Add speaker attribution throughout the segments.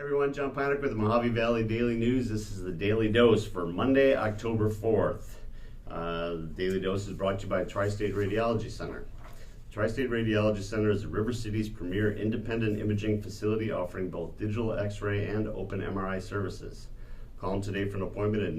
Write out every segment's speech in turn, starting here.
Speaker 1: everyone, John Panic with the Mojave Valley Daily News. This is the Daily Dose for Monday, October 4th. The Daily Dose is brought to you by TriState Radiology Center. TriState Radiology Center is River City's premier independent imaging facility offering both digital X-ray and open MRI services. Call them today for an appointment at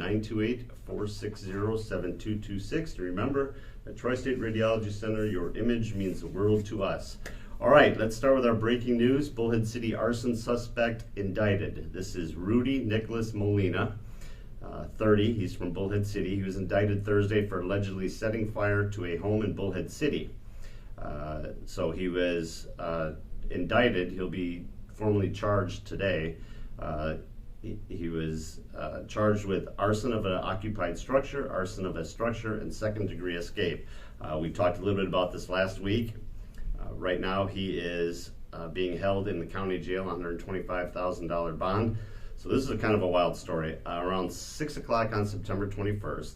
Speaker 1: 928-460-7226. And remember, at TriState Radiology Center, your image means the world to us. All right, let's start with our breaking news. Bullhead City arson suspect indicted. This is Rudy Nicholas Molina, 30. He's from Bullhead City. He was indicted Thursday for allegedly setting fire to a home in Bullhead City. So he was indicted. He'll be formally charged today. He was charged with arson of an occupied structure, arson of a structure, and second-degree escape. We talked a little bit about this last week. Right now, he is being held in the county jail on a $125,000 bond. So this is a kind of a wild story. Around 6 o'clock on September 21st,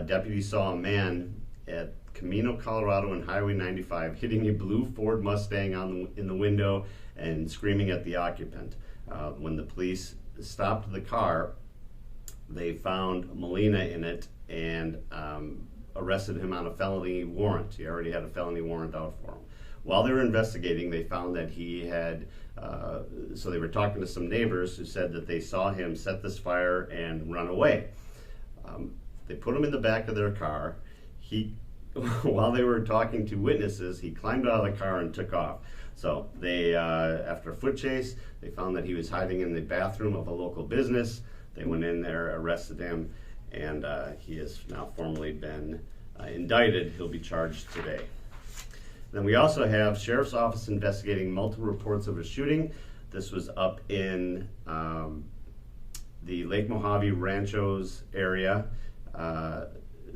Speaker 1: deputies saw a man at Camino, Colorado and Highway 95 hitting a blue Ford Mustang in the window and screaming at the occupant. When the police stopped the car, they found Molina in it and arrested him on a felony warrant. He already had a felony warrant out for him. While they were investigating, they found that he had, so they were talking to some neighbors who said that they saw him set this fire and run away. They put him in the back of their car. While they were talking to witnesses, he climbed out of the car and took off. So they, after a foot chase, they found that he was hiding in the bathroom of a local business. They went in there, arrested him, and he has now formally been indicted. He'll be charged today. Then we also have Sheriff's Office investigating multiple reports of a shooting. This was up in the Lake Mojave Ranchos area.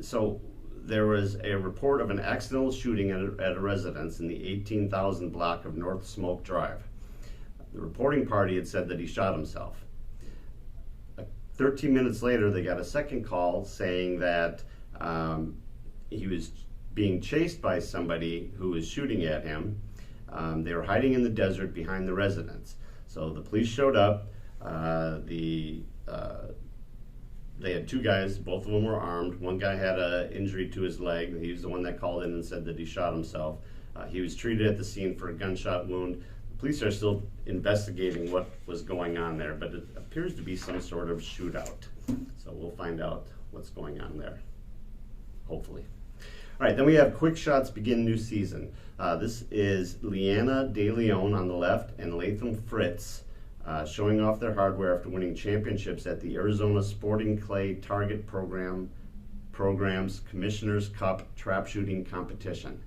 Speaker 1: So there was a report of an accidental shooting at a residence in the 18,000 block of North Smoke Drive. The reporting party had said that he shot himself. 13 minutes later, they got a second call saying that he was being chased by somebody who was shooting at him. They were hiding in the desert behind the residence. So the police showed up. They had two guys, both of them were armed. One guy had an injury to his leg. He was the one that called in and said that he shot himself. He was treated at the scene for a gunshot wound. The police are still investigating what was going on there, but it appears to be some sort of shootout. So we'll find out what's going on there, hopefully. All right, then we have Quickshots begin new season. This is Leanna De Leon on the left and Latham Fritz showing off their hardware after winning championships at the Arizona Sporting Clay Target Program's Commissioner's Cup trap shooting competition.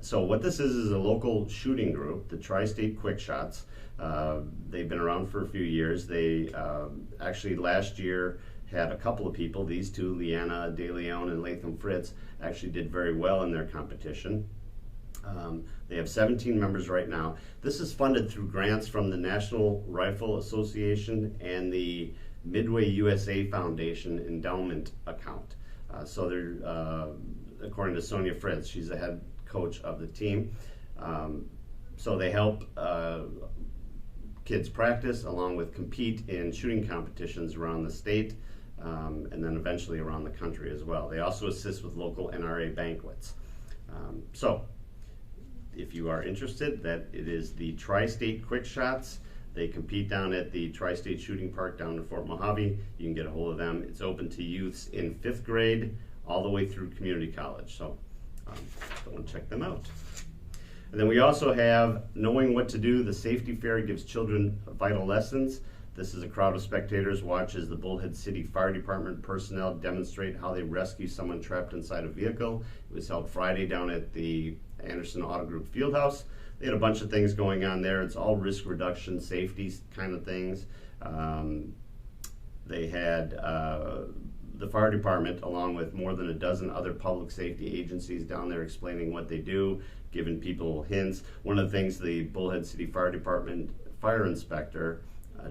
Speaker 1: So what this is a local shooting group, the TriState Quickshots. They've been around for a few years. They actually last year had a couple of people, these two, Leanna De Leon and Latham Fritz, actually did very well in their competition. They have 17 members right now. This is funded through grants from the National Rifle Association and the Midway USA Foundation endowment account. So they're, according to Sonia Fritz, she's the head coach of the team. So they help kids practice along with compete in shooting competitions around the state and then eventually around the country as well. They also assist with local NRA banquets. So if you are interested, that it is the TriState Quickshots. They compete down at the TriState Shooting Park down in Fort Mojave. You can get a hold of them. It's open to youths in 5th grade all the way through community college. So go and check them out. And then we also have Knowing What to Do. The Safety Fair gives children vital lessons. This is a crowd of spectators watch as the Bullhead City Fire Department personnel demonstrate how they rescue someone trapped inside a vehicle. It was held Friday down at the Anderson Auto Group Fieldhouse. They had a bunch of things going on there. It's all risk reduction, safety kind of things. They had the fire department, along with more than a dozen other public safety agencies down there explaining what they do, giving people hints. One of the things the Bullhead City Fire Department fire inspector,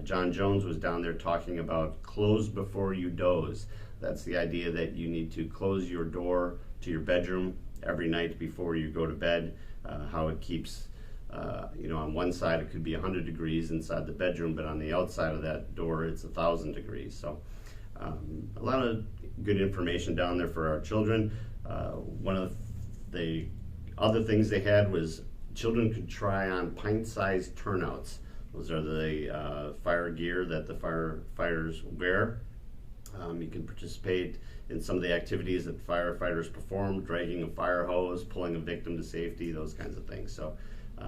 Speaker 1: John Jones, was down there talking about close before you doze. That's the idea that you need to close your door to your bedroom every night before you go to bed, how it keeps On one side it could be 100 degrees inside the bedroom, but on the outside of that door it's 1,000 degrees. So a lot of good information down there for our children. One of the other things they had was children could try on pint-sized turnouts. Those are the fire gear that the firefighters wear. You can participate in some of the activities that firefighters perform, dragging a fire hose, pulling a victim to safety, those kinds of things. So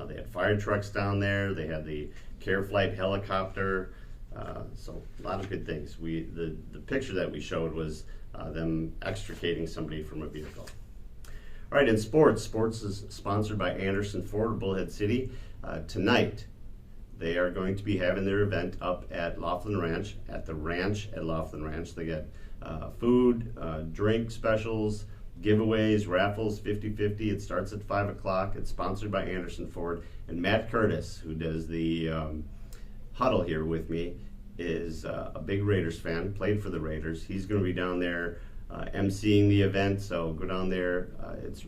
Speaker 1: they had fire trucks down there, they had the Care Flight helicopter, so a lot of good things. The picture that we showed was them extricating somebody from a vehicle. All right, in sports is sponsored by Anderson Ford of Bullhead City. Tonight, they are going to be having their event up at Laughlin Ranch, at Laughlin Ranch. They get food, drink specials, giveaways, raffles, 50-50. It starts at 5 o'clock. It's sponsored by Anderson Ford. And Matt Curtis, who does the huddle here with me, is a big Raiders fan, played for the Raiders. He's going to be down there emceeing the event, so go down there. It's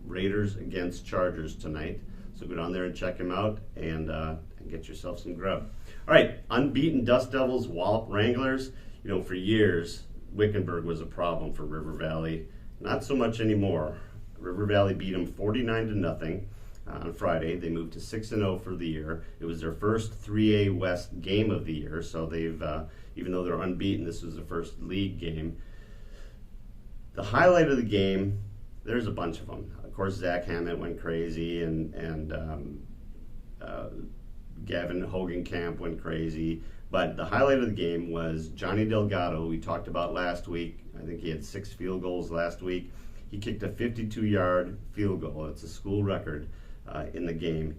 Speaker 1: Raiders against Chargers tonight. So go down there and check him out and get yourself some grub. All right, unbeaten Dust Devils, Wallop Wranglers. For years, Wickenburg was a problem for River Valley. Not so much anymore. River Valley beat them 49-0 on Friday. They moved to 6-0 for the year. It was their first 3A West game of the year, so they've, even though they're unbeaten, this was the first league game. The highlight of the game, there's a bunch of them. Of course, Zach Hammett went crazy, and Gavin Hogenkamp went crazy. But the highlight of the game was Johnny Delgado, we talked about last week. I think he had 6 field goals last week. He kicked a 52-yard field goal. It's a school record in the game.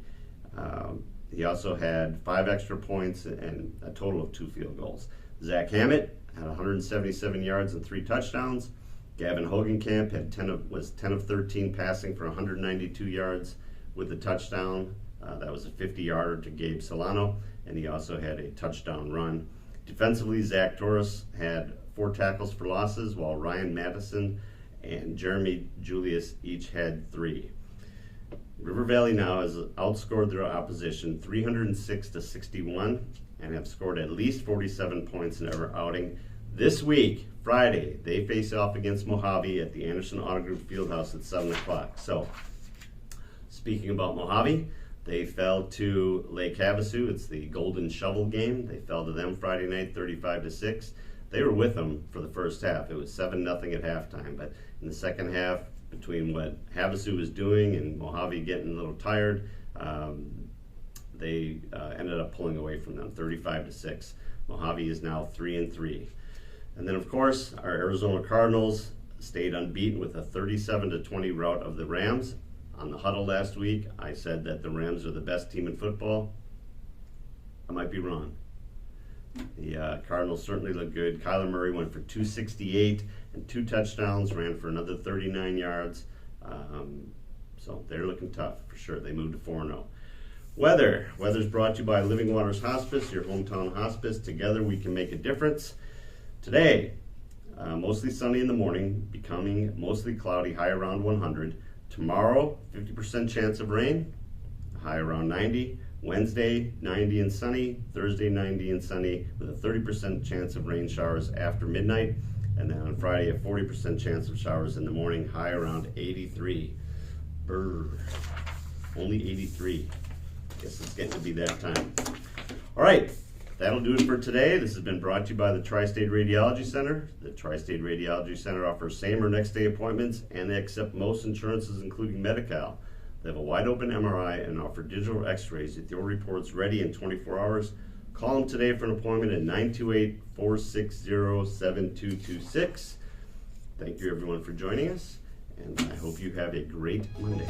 Speaker 1: He also had 5 extra points and a total of 2 field goals. Zach Hammett had 177 yards and 3 touchdowns. Gavin Hogenkamp was 10 of 13 passing for 192 yards with a touchdown. That was a 50-yarder to Gabe Solano, and he also had a touchdown run. Defensively, Zach Torres had 4 tackles for losses, while Ryan Madison and Jeremy Julius each had 3. River Valley now has outscored their opposition 306-61 and have scored at least 47 points in every outing. This week, Friday, they face off against Mojave at the Anderson Auto Group Fieldhouse at 7 o'clock. So, speaking about Mojave, they fell to Lake Havasu. It's the Golden Shovel game. They fell to them Friday night, 35-6. They were with them for the first half. It was 7-0 at halftime. But in the second half, between what Havasu was doing and Mojave getting a little tired, they ended up pulling away from them, 35-6. Mojave is now 3-3. And then, of course, our Arizona Cardinals stayed unbeaten with a 37-20 rout of the Rams. On the huddle last week, I said that the Rams are the best team in football. I might be wrong. The Cardinals certainly look good. Kyler Murray went for 268 and 2 touchdowns, ran for another 39 yards. So they're looking tough for sure. They moved to 4-0. Weather's brought to you by Living Waters Hospice, your hometown hospice. Together we can make a difference. Today, mostly sunny in the morning, becoming mostly cloudy, high around 100. Tomorrow, 50% chance of rain, high around 90. Wednesday, 90 and sunny. Thursday, 90 and sunny with a 30% chance of rain showers after midnight. And then on Friday, a 40% chance of showers in the morning, high around 83. Brr. Only 83. Guess it's getting to be that time. All right, that'll do it for today. This has been brought to you by the TriState Radiology Center. The TriState Radiology Center offers same or next day appointments, and they accept most insurances, including Medi-Cal. They have a wide open MRI and offer digital x-rays with your reports ready in 24 hours. Call them today for an appointment at 928-460-7226. Thank you everyone for joining us, and I hope you have a great Monday.